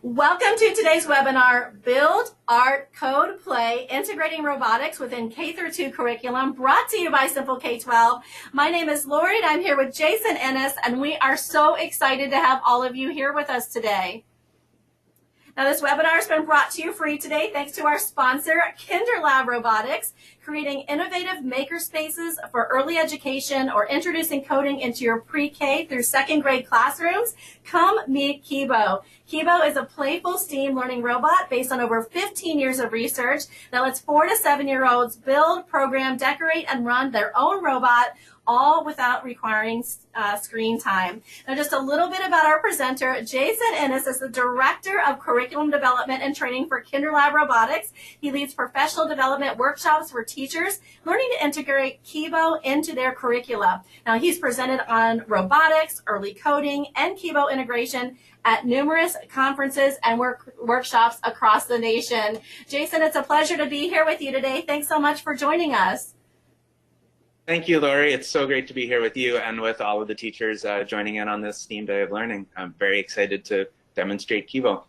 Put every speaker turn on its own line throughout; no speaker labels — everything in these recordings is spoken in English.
Welcome to today's webinar, Build, Art, Code, Play, Integrating Robotics within K-2 Curriculum, brought to you by Simple K12. My name is Lori and I'm here with Jason Ennis, and we are so excited to have all of you here with us today. Now, this webinar has been brought to you free today thanks to our sponsor, KinderLab Robotics, creating innovative maker spaces for early education or introducing coding into your pre-K through second grade classrooms. Come meet KIBO. KIBO is a playful STEAM learning robot based on over 15 years of research that lets 4 to 7-year-olds build, program, decorate, and run their own robot, all without requiring screen time. Now, just a little bit about our presenter. Jason Ennis is the Director of Curriculum Development and Training for KinderLab Robotics. He leads professional development workshops for teachers learning to integrate KIBO into their curricula. Now, he's presented on robotics, early coding, and KIBO integration at numerous conferences and workshops across the nation. Jason, it's a pleasure to be here with you today. Thanks so much for joining us.
Thank you, Lori. It's so great to be here with you and with all of the teachers joining in on this STEAM Day of Learning. I'm very excited to demonstrate KIBO.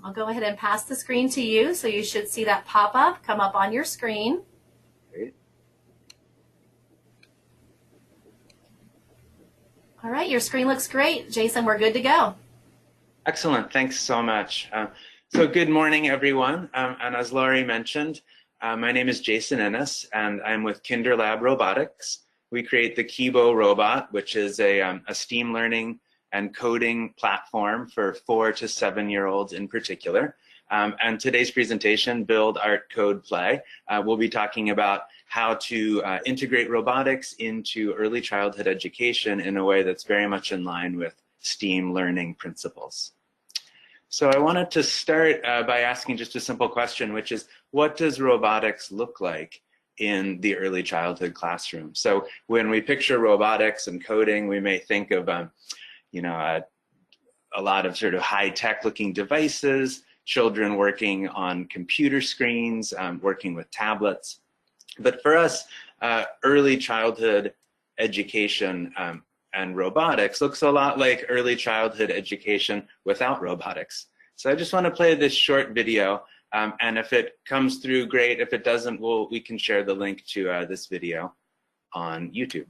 I'll go ahead and pass the screen to you, so you should see that pop up, come up on your screen.
Great.
All right, your screen looks great. Jason, we're good to go.
Excellent. Thanks so much. So good morning, everyone. And as Lori mentioned, my name is Jason Ennis, and I'm with KinderLab Robotics. We create the KIBO robot, which is a STEAM learning and coding platform for 4 to 7-year-olds in particular. And today's presentation, Build, Art, Code, Play, we'll be talking about how to integrate robotics into early childhood education in a way that's very much in line with STEAM learning principles. So I wanted to start by asking just a simple question, which is, what does robotics look like in the early childhood classroom? So when we picture robotics and coding, we may think of a lot of sort of high-tech looking devices, children working on computer screens, working with tablets. But for us, early childhood education and robotics looks a lot like early childhood education without robotics. So I just want to play this short video, and if it comes through, great. If it doesn't, we can share the link to this video on YouTube.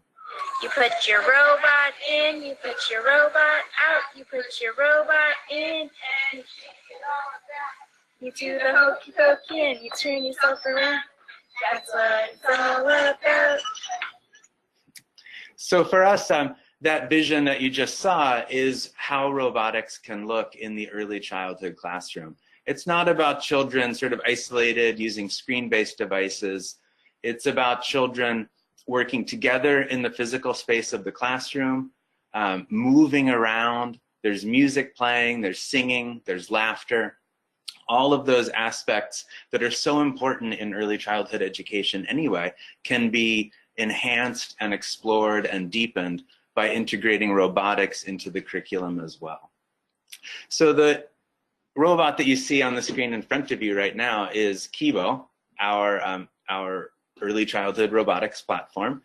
You put your robot in, you put your robot out, you put your robot in, you do the hokey pokey and you turn yourself around. That's what it's all about.
So for us, that vision that you just saw is how robotics can look in the early childhood classroom. It's not about children sort of isolated using screen-based devices. It's about children working together in the physical space of the classroom, moving around. There's music playing, there's singing, there's laughter. All of those aspects that are so important in early childhood education anyway can be enhanced and explored and deepened by integrating robotics into the curriculum as well. So the robot that you see on the screen in front of you right now is KIBO, our early childhood robotics platform.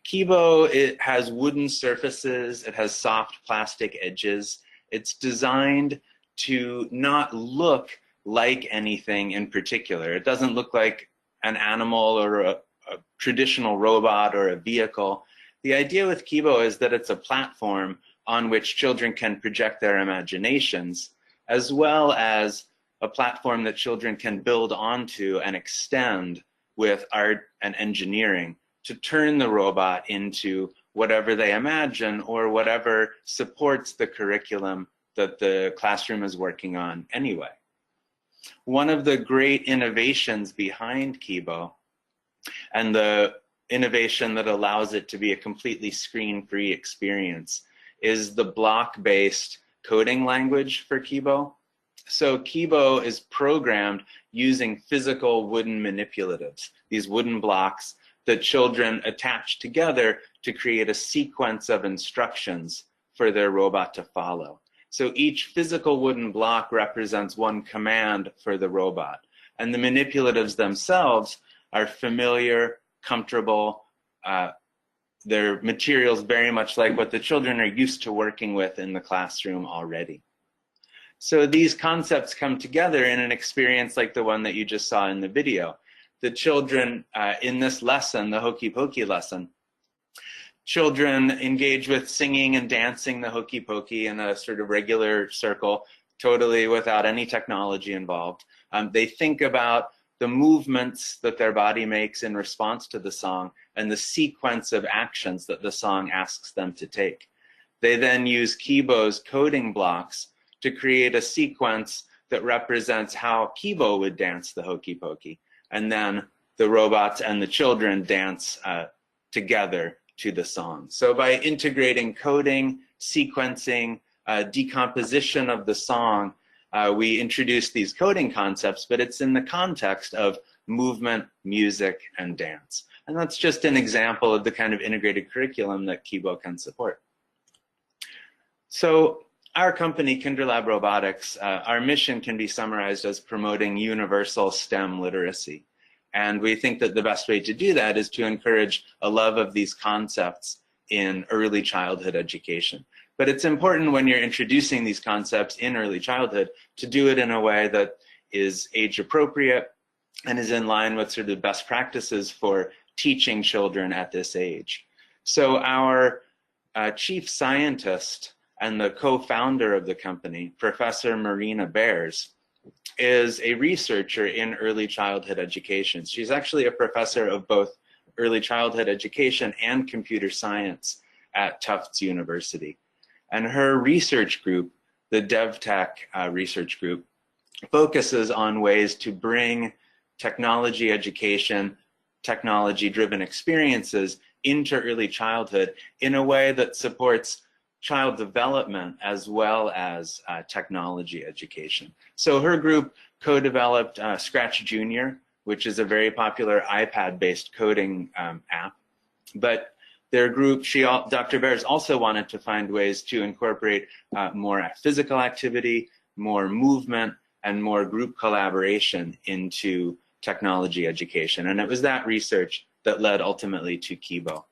KIBO, it has wooden surfaces, it has soft plastic edges. It's designed to not look like anything in particular. It doesn't look like an animal or a traditional robot or a vehicle. The idea with KIBO is that it's a platform on which children can project their imaginations, as well as a platform that children can build onto and extend with art and engineering to turn the robot into whatever they imagine or whatever supports the curriculum that the classroom is working on anyway. One of the great innovations behind KIBO, and the innovation that allows it to be a completely screen-free experience, is the block-based coding language for KIBO. So KIBO is programmed using physical wooden manipulatives, these wooden blocks that children attach together to create a sequence of instructions for their robot to follow. So each physical wooden block represents one command for the robot. And the manipulatives themselves are familiar, comfortable. They're materials very much like what the children are used to working with in the classroom already. So these concepts come together in an experience like the one that you just saw in the video. The children in this lesson, the Hokey Pokey lesson, children engage with singing and dancing the Hokey Pokey in a sort of regular circle, totally without any technology involved. They think about the movements that their body makes in response to the song and the sequence of actions that the song asks them to take. They then use KIBO's coding blocks to create a sequence that represents how KIBO would dance the Hokey Pokey. And then the robots and the children dance together to the song. So by integrating coding, sequencing, decomposition of the song, we introduce these coding concepts, but it's in the context of movement, music, and dance. And that's just an example of the kind of integrated curriculum that KIBO can support. So our company, KinderLab Robotics, our mission can be summarized as promoting universal STEM literacy. And we think that the best way to do that is to encourage a love of these concepts in early childhood education. But it's important when you're introducing these concepts in early childhood to do it in a way that is age appropriate and is in line with sort of best practices for teaching children at this age. So our chief scientist and the co-founder of the company, Professor Marina Bears, is a researcher in early childhood education. She's actually a professor of both early childhood education and computer science at Tufts University. And her research group, the DevTech research group, focuses on ways to bring technology education, technology-driven experiences into early childhood in a way that supports child development as well as technology education. So her group co-developed Scratch Junior, which is a very popular iPad-based coding app. But their group, Dr. Bears also wanted to find ways to incorporate more physical activity, more movement, and more group collaboration into technology education. And it was that research that led ultimately to KIBO.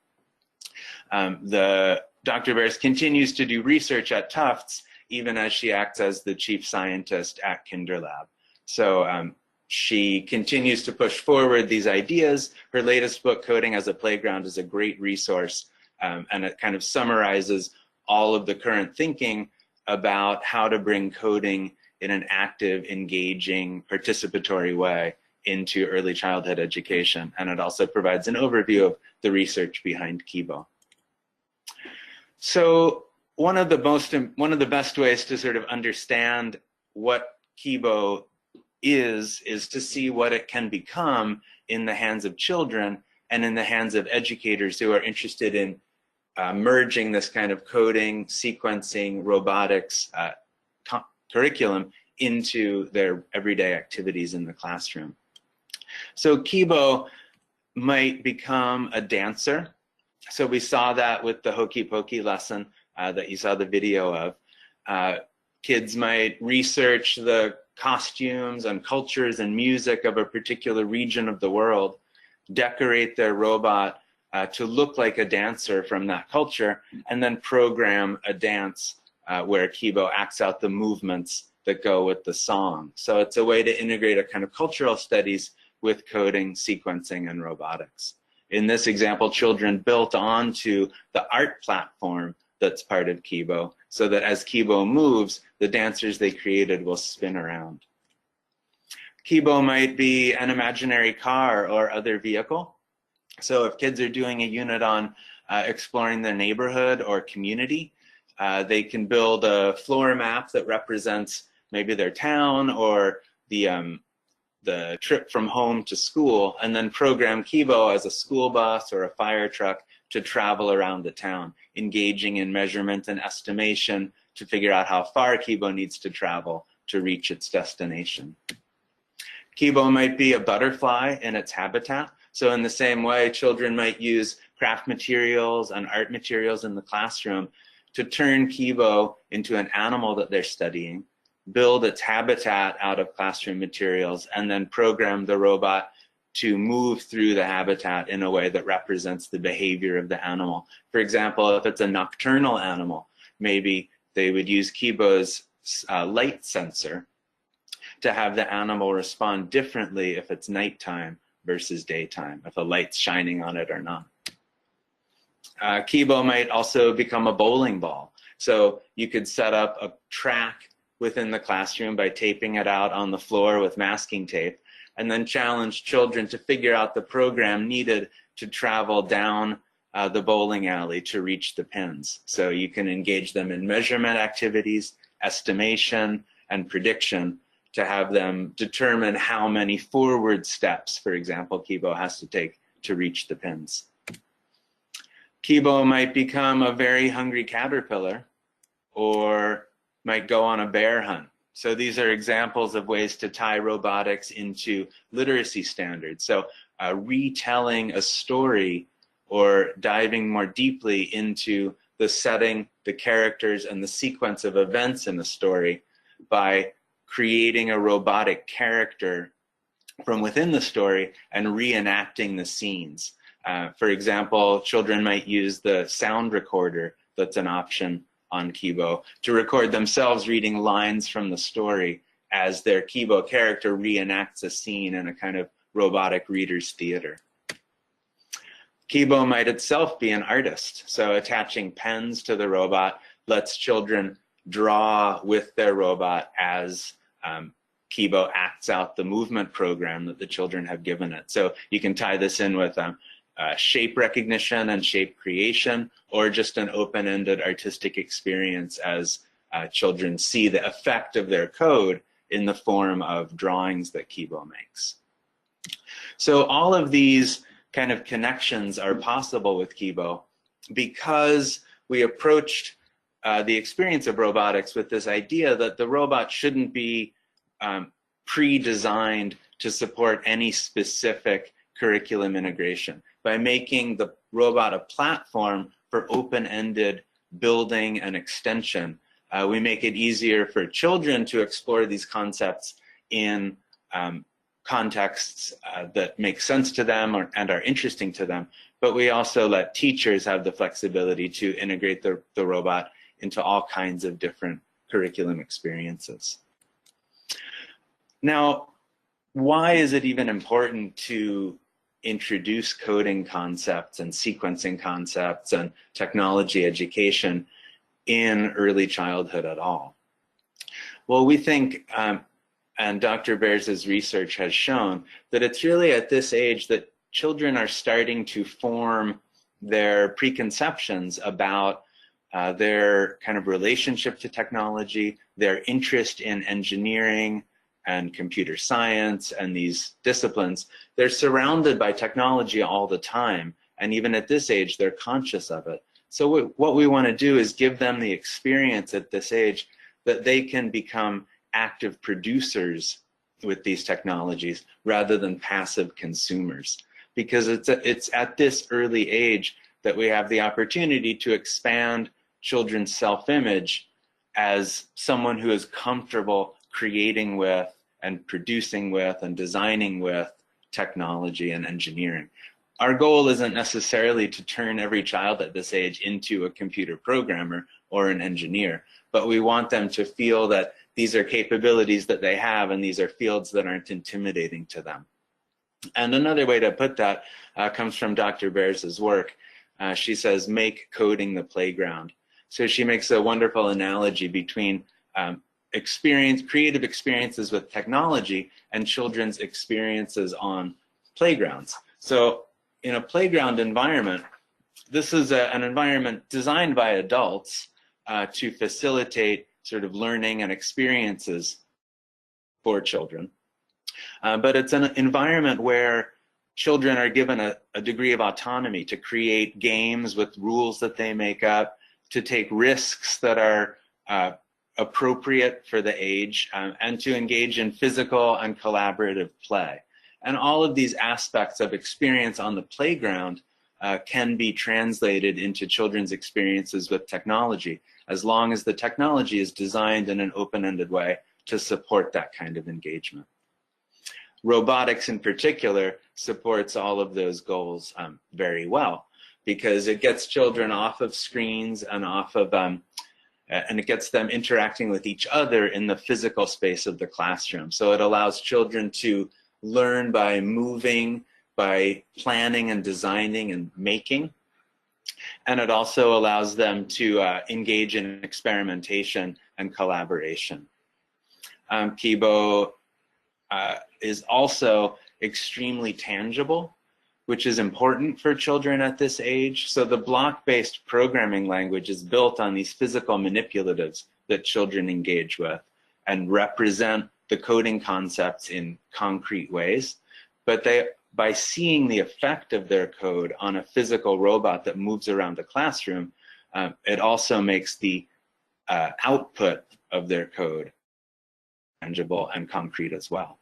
Dr. Bears continues to do research at Tufts, even as she acts as the chief scientist at KinderLab. So she continues to push forward these ideas. Her latest book, Coding as a Playground, is a great resource, and it kind of summarizes all of the current thinking about how to bring coding in an active, engaging, participatory way into early childhood education. And it also provides an overview of the research behind KIBO. So one of the best ways to sort of understand what KIBO is to see what it can become in the hands of children and in the hands of educators who are interested in merging this kind of coding, sequencing, robotics curriculum into their everyday activities in the classroom. So KIBO might become a dancer. So we saw that with the Hokey Pokey lesson that you saw the video of. Kids might research the costumes and cultures and music of a particular region of the world, decorate their robot to look like a dancer from that culture, and then program a dance where KIBO acts out the movements that go with the song. So it's a way to integrate a kind of cultural studies with coding, sequencing, and robotics. In this example, children built onto the art platform that's part of KIBO, so that as KIBO moves, the dancers they created will spin around. KIBO might be an imaginary car or other vehicle. So if kids are doing a unit on exploring their neighborhood or community, they can build a floor map that represents maybe their town or the trip from home to school, and then program KIBO as a school bus or a fire truck to travel around the town, engaging in measurement and estimation to figure out how far KIBO needs to travel to reach its destination. KIBO might be a butterfly in its habitat. So in the same way, children might use craft materials and art materials in the classroom to turn KIBO into an animal that they're studying, build its habitat out of classroom materials, and then program the robot to move through the habitat in a way that represents the behavior of the animal. For example, if it's a nocturnal animal, maybe they would use KIBO's light sensor to have the animal respond differently if it's nighttime versus daytime, if a light's shining on it or not. KIBO might also become a bowling ball. So you could set up a track within the classroom by taping it out on the floor with masking tape, and then challenge children to figure out the program needed to travel down the bowling alley to reach the pins. So you can engage them in measurement activities, estimation, and prediction to have them determine how many forward steps, for example, KIBO has to take to reach the pins. KIBO might become a very hungry caterpillar or might go on a bear hunt. So these are examples of ways to tie robotics into literacy standards. So retelling a story or diving more deeply into the setting, the characters, and the sequence of events in the story by creating a robotic character from within the story and reenacting the scenes. For example, children might use the sound recorder that's an option on KIBO to record themselves reading lines from the story as their KIBO character reenacts a scene in a kind of robotic reader's theater. KIBO might itself be an artist, so attaching pens to the robot lets children draw with their robot as KIBO acts out the movement program that the children have given it. So you can tie this in with shape recognition and shape creation, or just an open-ended artistic experience as children see the effect of their code in the form of drawings that KIBO makes. So all of these kind of connections are possible with KIBO because we approached the experience of robotics with this idea that the robot shouldn't be pre-designed to support any specific curriculum integration. By making the robot a platform for open-ended building and extension, we make it easier for children to explore these concepts in contexts that make sense to them and are interesting to them, but we also let teachers have the flexibility to integrate the robot into all kinds of different curriculum experiences. Now, why is it even important to introduce coding concepts and sequencing concepts and technology education in early childhood at all? Well, we think, and Dr. Bears' research has shown, that it's really at this age that children are starting to form their preconceptions about their kind of relationship to technology, their interest in engineering and computer science and these disciplines. They're surrounded by technology all the time, and even at this age, they're conscious of it. So what we want to do is give them the experience at this age that they can become active producers with these technologies rather than passive consumers. Because it's at this early age that we have the opportunity to expand children's self-image as someone who is comfortable creating with and producing with and designing with technology and engineering. Our goal isn't necessarily to turn every child at this age into a computer programmer or an engineer, but we want them to feel that these are capabilities that they have and these are fields that aren't intimidating to them. And another way to put that comes from Dr. Bears' work. She says, make coding the playground. So she makes a wonderful analogy between creative experiences with technology and children's experiences on playgrounds. So in a playground environment, this is an environment designed by adults to facilitate sort of learning and experiences for children. But it's an environment where children are given a degree of autonomy to create games with rules that they make up, to take risks that are appropriate for the age, and to engage in physical and collaborative play. And all of these aspects of experience on the playground can be translated into children's experiences with technology, as long as the technology is designed in an open-ended way to support that kind of engagement. Robotics in particular supports all of those goals very well, because it gets children off of screens and off of and it gets them interacting with each other in the physical space of the classroom. So it allows children to learn by moving, by planning and designing and making. And it also allows them to engage in experimentation and collaboration. KIBO is also extremely tangible, which is important for children at this age. So the block-based programming language is built on these physical manipulatives that children engage with and represent the coding concepts in concrete ways. But by seeing the effect of their code on a physical robot that moves around the classroom, it also makes the output of their code tangible and concrete as well.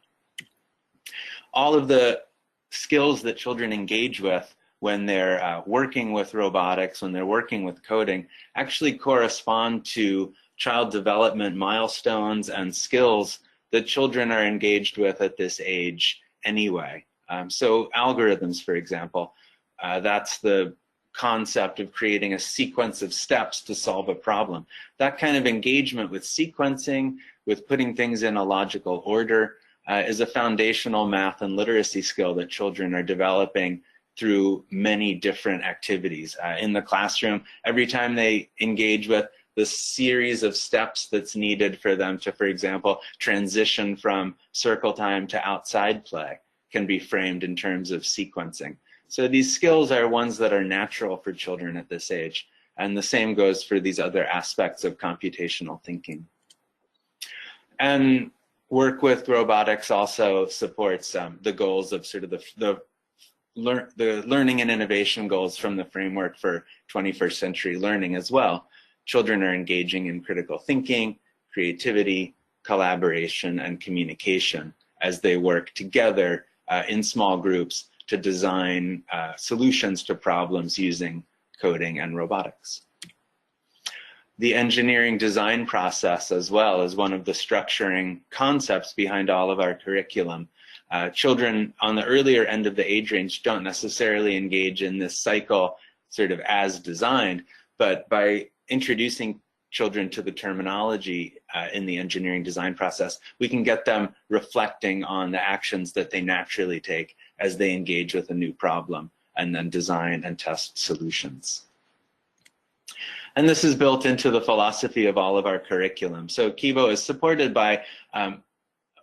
All of the skills that children engage with when they're working with robotics, when they're working with coding, actually correspond to child development milestones and skills that children are engaged with at this age anyway. So algorithms, for example, that's the concept of creating a sequence of steps to solve a problem. That kind of engagement with sequencing, with putting things in a logical order, is a foundational math and literacy skill that children are developing through many different activities. In the classroom, every time they engage with the series of steps that's needed for them to, for example, transition from circle time to outside play can be framed in terms of sequencing. So these skills are ones that are natural for children at this age. And the same goes for these other aspects of computational thinking. And work with robotics also supports the goals of sort of the learning and innovation goals from the framework for 21st century learning as well. Children are engaging in critical thinking, creativity, collaboration, and communication as they work together in small groups to design solutions to problems using coding and robotics. The engineering design process as well is one of the structuring concepts behind all of our curriculum. Children on the earlier end of the age range don't necessarily engage in this cycle sort of as designed, but by introducing children to the terminology in the engineering design process, we can get them reflecting on the actions that they naturally take as they engage with a new problem and then design and test solutions. And this is built into the philosophy of all of our curriculum. So KIBO is supported by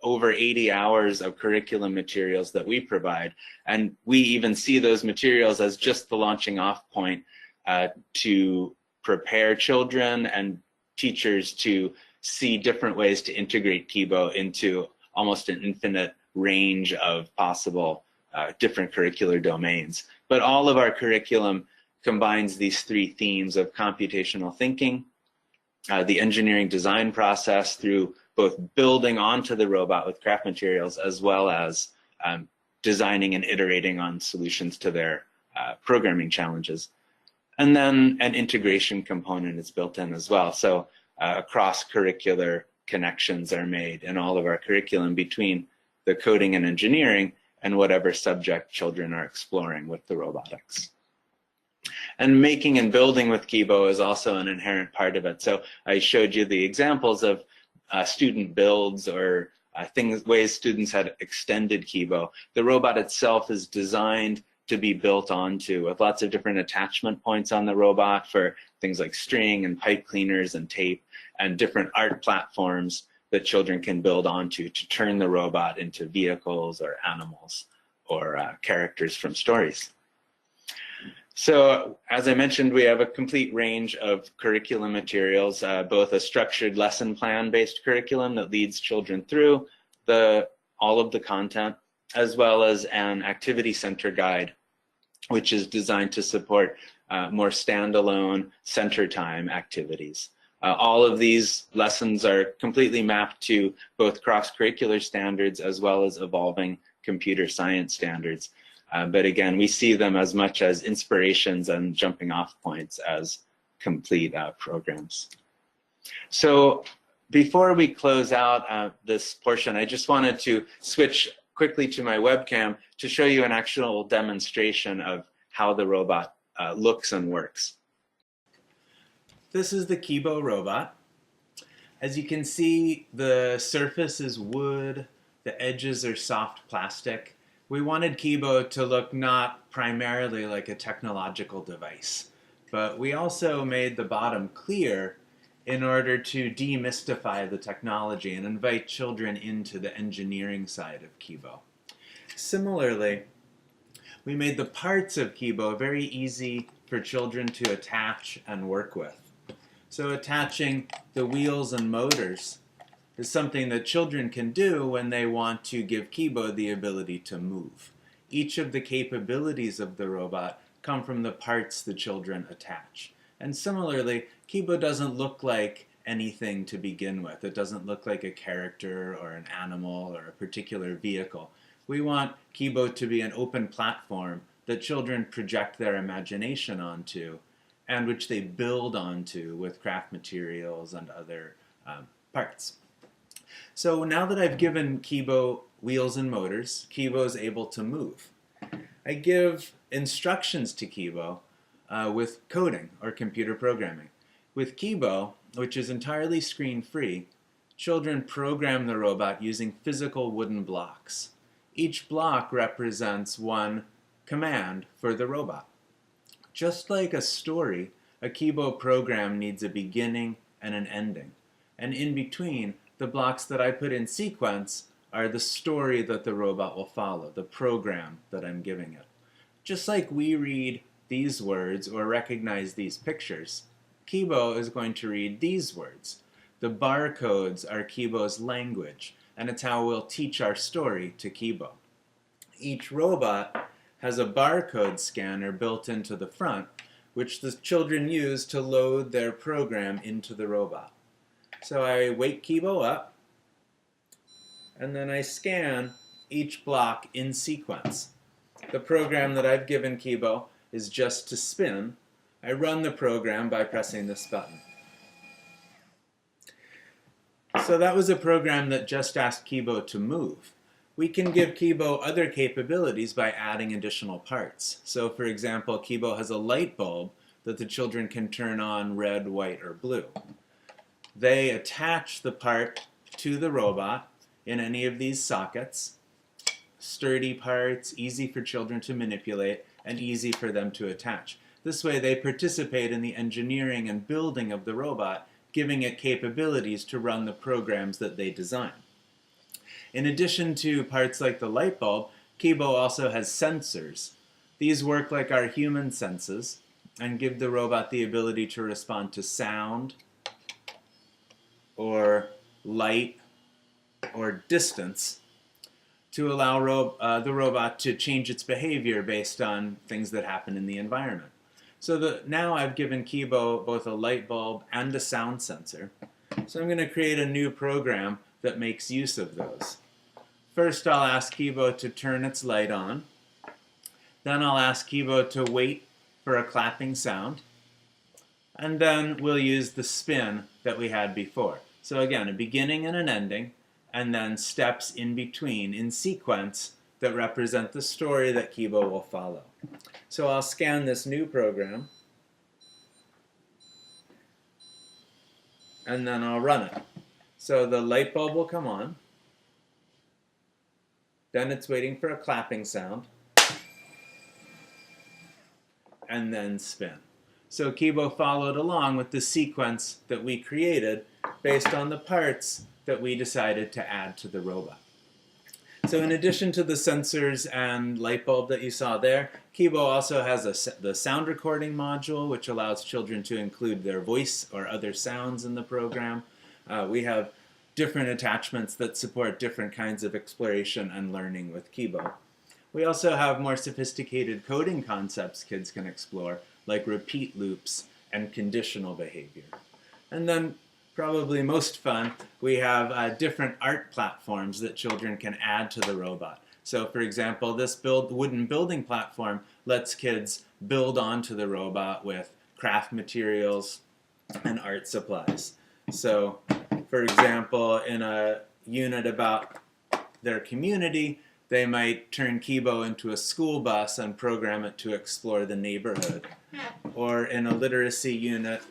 over 80 hours of curriculum materials that we provide. And we even see those materials as just the launching off point to prepare children and teachers to see different ways to integrate KIBO into almost an infinite range of possible different curricular domains. But all of our curriculum combines these three themes of computational thinking, the engineering design process through both building onto the robot with craft materials as well as designing and iterating on solutions to their programming challenges. And then an integration component is built in as well. So cross-curricular connections are made in all of our curriculum between the coding and engineering and whatever subject children are exploring with the robotics. And making and building with KIBO is also an inherent part of it. So I showed you the examples of student builds or ways students had extended KIBO. The robot itself is designed to be built onto with lots of different attachment points on the robot for things like string and pipe cleaners and tape and different art platforms that children can build onto to turn the robot into vehicles or animals or characters from stories. So as I mentioned, we have a complete range of curriculum materials, both a structured lesson plan based curriculum that leads children through all of the content, as well as an activity center guide, which is designed to support more standalone center time activities. All of these lessons are completely mapped to both cross-curricular standards as well as evolving computer science standards. But again, we see them as much as inspirations and jumping off points as complete programs. So before we close out this portion, I just wanted to switch quickly to my webcam to show you an actual demonstration of how the robot looks and works. This is the KIBO robot. As you can see, the surface is wood, the edges are soft plastic. We wanted KIBO to look not primarily like a technological device, but we also made the bottom clear in order to demystify the technology and invite children into the engineering side of KIBO. Similarly, we made the parts of KIBO very easy for children to attach and work with. So attaching the wheels and motors is something that children can do when they want to give KIBO the ability to move. Each of the capabilities of the robot come from the parts the children attach. And similarly, KIBO doesn't look like anything to begin with. It doesn't look like a character or an animal or a particular vehicle. We want KIBO to be an open platform that children project their imagination onto and which they build onto with craft materials and other parts. So now that I've given KIBO wheels and motors, KIBO is able to move. I give instructions to KIBO with coding or computer programming. With KIBO, which is entirely screen-free, children program the robot using physical wooden blocks. Each block represents one command for the robot. Just like a story, a KIBO program needs a beginning and an ending. And in between, the blocks that I put in sequence are the story that the robot will follow, the program that I'm giving it. Just like we read these words or recognize these pictures, KIBO is going to read these words. The barcodes are KIBO's language, and it's how we'll teach our story to KIBO. Each robot has a barcode scanner built into the front, which the children use to load their program into the robot. So I wake KIBO up, and then I scan each block in sequence. The program that I've given KIBO is just to spin. I run the program by pressing this button. So that was a program that just asked KIBO to move. We can give KIBO other capabilities by adding additional parts. So for example, KIBO has a light bulb that the children can turn on red, white, or blue. They attach the part to the robot in any of these sockets. Sturdy parts, easy for children to manipulate, and easy for them to attach. This way they participate in the engineering and building of the robot, giving it capabilities to run the programs that they design. In addition to parts like the light bulb, KIBO also has sensors. These work like our human senses and give the robot the ability to respond to sound, or light, or distance, to allow the robot to change its behavior based on things that happen in the environment. So now I've given KIBO both a light bulb and a sound sensor. So I'm going to create a new program that makes use of those. First I'll ask KIBO to turn its light on. Then I'll ask KIBO to wait for a clapping sound. And then we'll use the spin that we had before. So again, a beginning and an ending, and then steps in between in sequence that represent the story that KIBO will follow. So I'll scan this new program, and then I'll run it. So the light bulb will come on, then it's waiting for a clapping sound, and then spin. So KIBO followed along with the sequence that we created based on the parts that we decided to add to the robot. So in addition to the sensors and light bulb that you saw there, KIBO also has the sound recording module, which allows children to include their voice or other sounds in the program. We have different attachments that support different kinds of exploration and learning with KIBO. We also have more sophisticated coding concepts kids can explore, like repeat loops and conditional behavior. And then, probably most fun, we have different art platforms that children can add to the robot. So for example, this wooden building platform lets kids build onto the robot with craft materials and art supplies. So for example, in a unit about their community, they might turn KIBO into a school bus and program it to explore the neighborhood. Or in a literacy unit,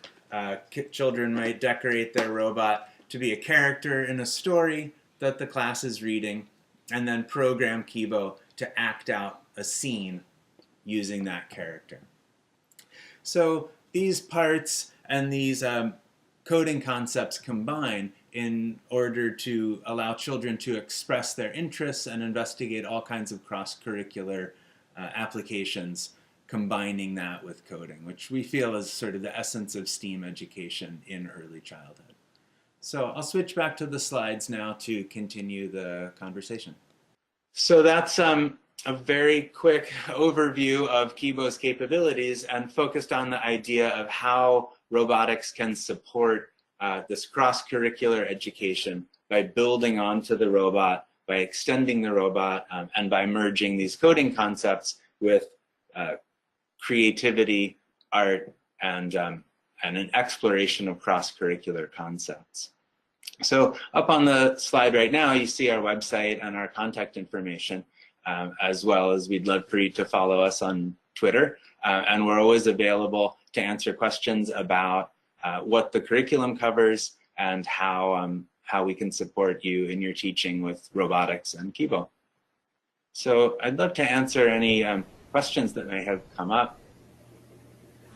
children might decorate their robot to be a character in a story that the class is reading, and then program KIBO to act out a scene using that character. So these parts and these coding concepts combine in order to allow children to express their interests and investigate all kinds of cross-curricular applications, combining that with coding, which we feel is sort of the essence of STEAM education in early childhood. So I'll switch back to the slides now to continue the conversation. So that's a very quick overview of KIBO's capabilities and focused on the idea of how robotics can support this cross-curricular education by building onto the robot, by extending the robot, and by merging these coding concepts with creativity, art, and an exploration of cross-curricular concepts. So up on the slide right now, you see our website and our contact information, as well as we'd love for you to follow us on Twitter. And we're always available to answer questions about what the curriculum covers and how we can support you in your teaching with robotics and KIBO. So I'd love to answer any questions that may have come up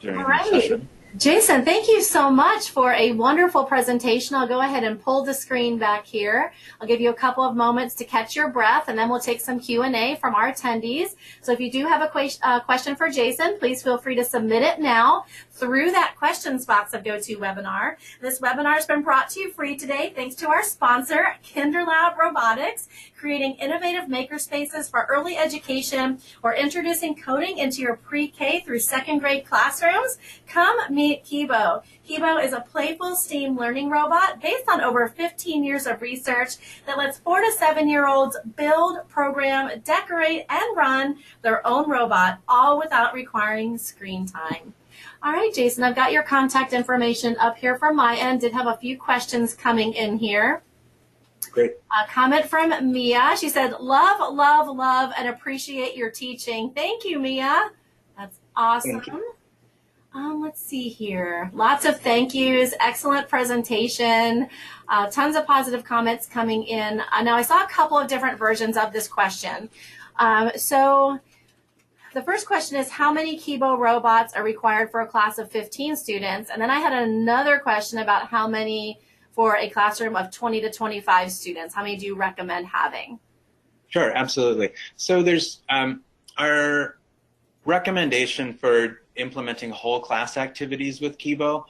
during the session.
Jason, thank you so much for a wonderful presentation. I'll go ahead and pull the screen back here. I'll give you a couple of moments to catch your breath, and then we'll take some Q&A from our attendees. So if you do have a question for Jason, please feel free to submit it now through that questions box of GoToWebinar. This webinar has been brought to you free today thanks to our sponsor, KinderLab Robotics, creating innovative makerspaces for early education or introducing coding into your pre-K through second grade classrooms. Come meet KIBO. KIBO is a playful STEAM learning robot based on over 15 years of research that lets 4 to 7-year-olds build, program, decorate, and run their own robot, all without requiring screen time. All right, Jason, I've got your contact information up here from my end. Did have a few questions coming in here.
Great.
A comment from Mia. She said, love, love, love, and appreciate your teaching. Thank you, Mia. That's awesome.
Thank you.
Let's see here. Lots of thank yous. Excellent presentation. Tons of positive comments coming in. Now, I saw a couple of different versions of this question. So the first question is, how many KIBO robots are required for a class of 15 students? And then I had another question about how many for a classroom of 20 to 25 students. How many do you recommend having?
Sure, absolutely. So there's our recommendation for implementing whole class activities with KIBO.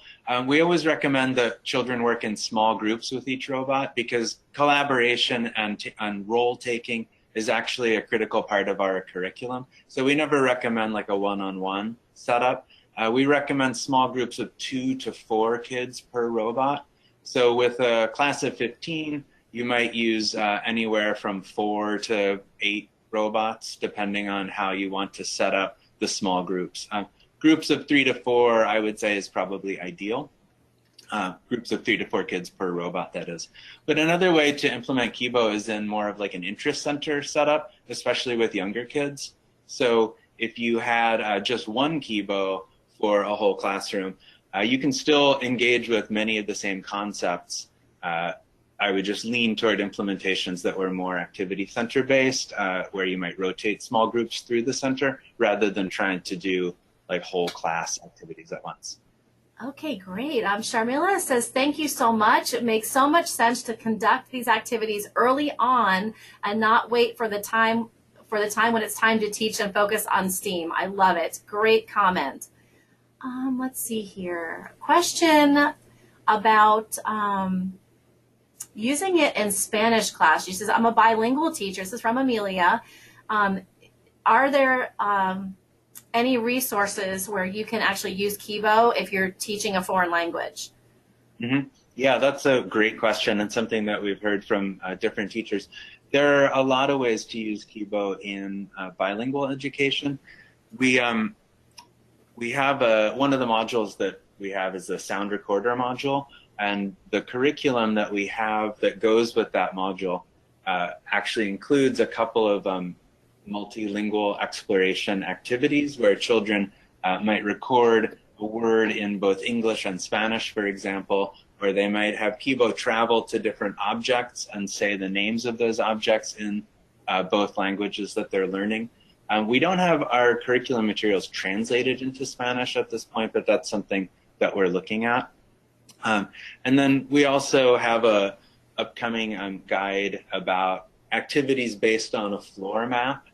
We always recommend that children work in small groups with each robot because collaboration and role taking is actually a critical part of our curriculum. So we never recommend like a one-on-one setup. We recommend small groups of 2 to 4 kids per robot. So with a class of 15, you might use anywhere from 4 to 8 robots, depending on how you want to set up the small groups. Groups of 3 to 4, I would say, is probably ideal. Groups of 3 to 4 kids per robot, that is. But another way to implement KIBO is in more of like an interest center setup, especially with younger kids. So if you had just one KIBO for a whole classroom, you can still engage with many of the same concepts. I would just lean toward implementations that were more activity center based, where you might rotate small groups through the center rather than trying to do like whole class activities at once.
Okay, great. Sharmila says, thank you so much. It makes so much sense to conduct these activities early on and not wait for the time when it's time to teach and focus on STEAM. I love it. Great comment. Let's see here. Question about using it in Spanish class. She says, I'm a bilingual teacher. This is from Amelia. Are there any resources where you can actually use KIBO if you're teaching a foreign language?
Mm-hmm. Yeah, that's a great question and something that we've heard from different teachers. There are a lot of ways to use KIBO in bilingual education. We have one of the modules that we have is a sound recorder module, and the curriculum that we have that goes with that module actually includes a couple of multilingual exploration activities where children might record a word in both English and Spanish, for example, or they might have KIBO travel to different objects and say the names of those objects in both languages that they're learning. We don't have our curriculum materials translated into Spanish at this point, but that's something that we're looking at. And then we also have a upcoming guide about activities based on a floor map,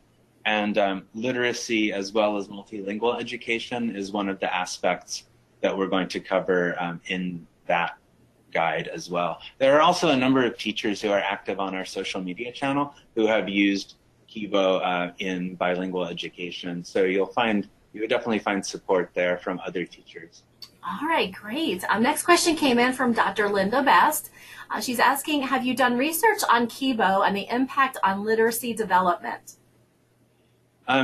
and literacy as well as multilingual education is one of the aspects that we're going to cover in that guide as well. There are also a number of teachers who are active on our social media channel who have used KIBO in bilingual education. So you would definitely find support there from other teachers.
All right, great. Next question came in from Dr. Linda Best. She's asking, have you done research on KIBO and the impact on literacy development?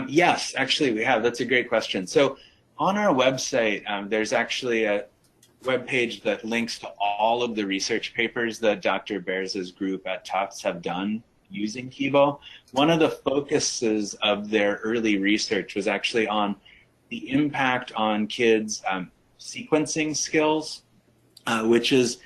Yes, actually we have. That's a great question. So on our website, there's actually a web page that links to all of the research papers that Dr. Bears' group at Tufts have done using KIBO. One of the focuses of their early research was actually on the impact on kids' sequencing skills, which is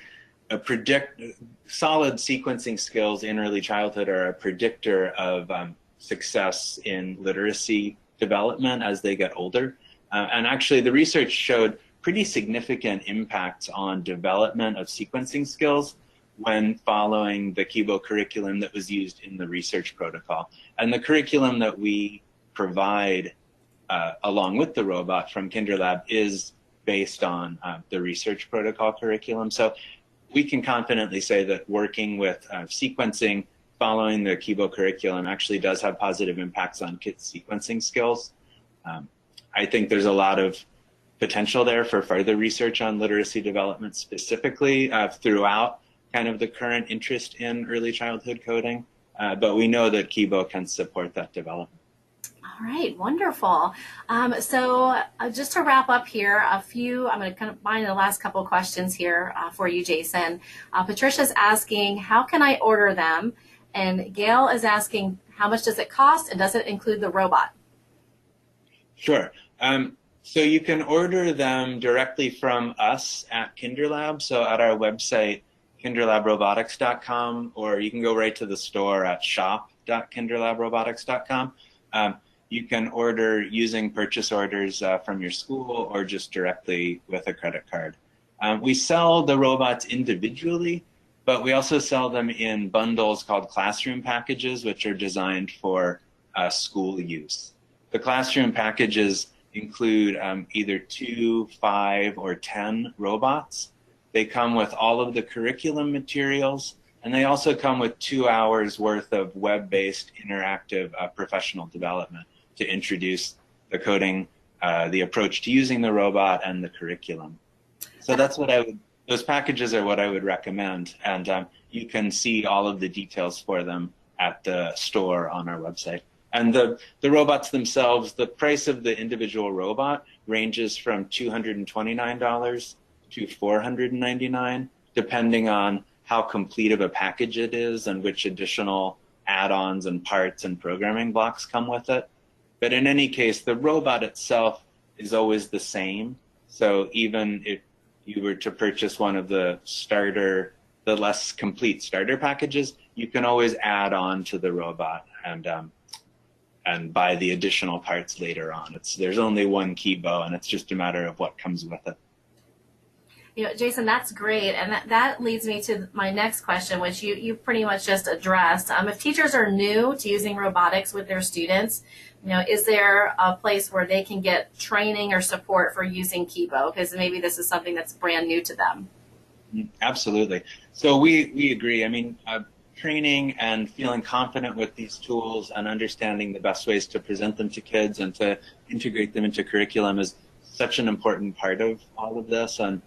solid sequencing skills in early childhood are a predictor of success in literacy development as they get older. And actually the research showed pretty significant impacts on development of sequencing skills when following the KIBO curriculum that was used in the research protocol. And the curriculum that we provide along with the robot from KinderLab is based on the research protocol curriculum. So we can confidently say that working with sequencing following the KIBO curriculum actually does have positive impacts on kids' sequencing skills. I think there's a lot of potential there for further research on literacy development specifically throughout kind of the current interest in early childhood coding, but we know that KIBO can support that development.
All right, wonderful. So just to wrap up here, I'm going to combine the last couple questions here for you, Jason. Patricia's asking, how can I order them? And Gail is asking, how much does it cost, and does it include the robot?
Sure. So you can order them directly from us at KinderLab. So at our website, KinderLabRobotics.com, or you can go right to the store at shop.KinderLabRobotics.com. You can order using purchase orders from your school or just directly with a credit card. We sell the robots individually, but we also sell them in bundles called classroom packages, which are designed for school use. The classroom packages include either 2, 5, or 10 robots. They come with all of the curriculum materials, and they also come with 2 hours worth of web-based interactive professional development to introduce the coding, the approach to using the robot, and the curriculum. So that's what those packages are what I would recommend, and you can see all of the details for them at the store on our website. And the robots themselves, the price of the individual robot ranges from $229 to $499, depending on how complete of a package it is and which additional add-ons and parts and programming blocks come with it. But in any case, the robot itself is always the same. So even if you were to purchase one of the less complete starter packages, you can always add on to the robot and buy the additional parts later on. There's only one KIBO, and it's just a matter of what comes with it.
You know, Jason, that's great, and that leads me to my next question, which you pretty much just addressed. If teachers are new to using robotics with their students, is there a place where they can get training or support for using KIBO? Because maybe this is something that's brand new to them.
Absolutely. So we agree. I mean, training and feeling confident with these tools and understanding the best ways to present them to kids and to integrate them into curriculum is such an important part of all of this. And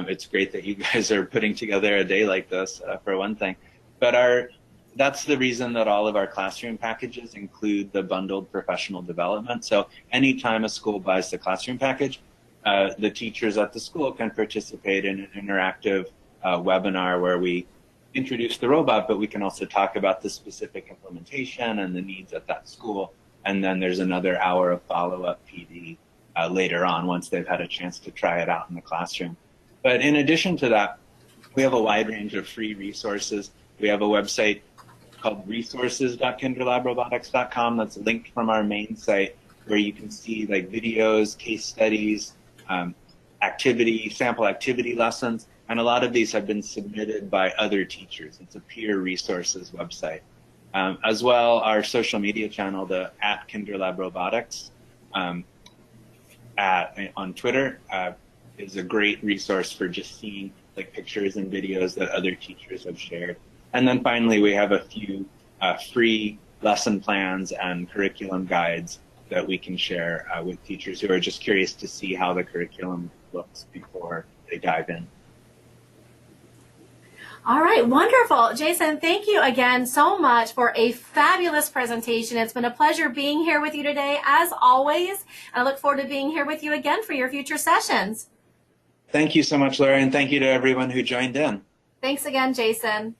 it's great that you guys are putting together a day like this, for one thing. But that's the reason that all of our classroom packages include the bundled professional development. So anytime a school buys the classroom package, the teachers at the school can participate in an interactive webinar where we introduce the robot, but we can also talk about the specific implementation and the needs at that school. And then there's another hour of follow-up PD later on once they've had a chance to try it out in the classroom. But in addition to that, We have a wide range of free resources. We have a website called resources.kinderlabrobotics.com that's linked from our main site, where you can see like videos, case studies, sample activity lessons, and a lot of these have been submitted by other teachers. It's a peer resources website. As well, our social media channel, the @KinderLab Robotics on Twitter, is a great resource for just seeing like pictures and videos that other teachers have shared. And then finally, we have a few free lesson plans and curriculum guides that we can share with teachers who are just curious to see how the curriculum looks before they dive in.
All right, wonderful. Jason, thank you again so much for a fabulous presentation. It's been a pleasure being here with you today, as always. I look forward to being here with you again for your future sessions.
Thank you so much, Laura, and thank you to everyone who joined in.
Thanks again, Jason.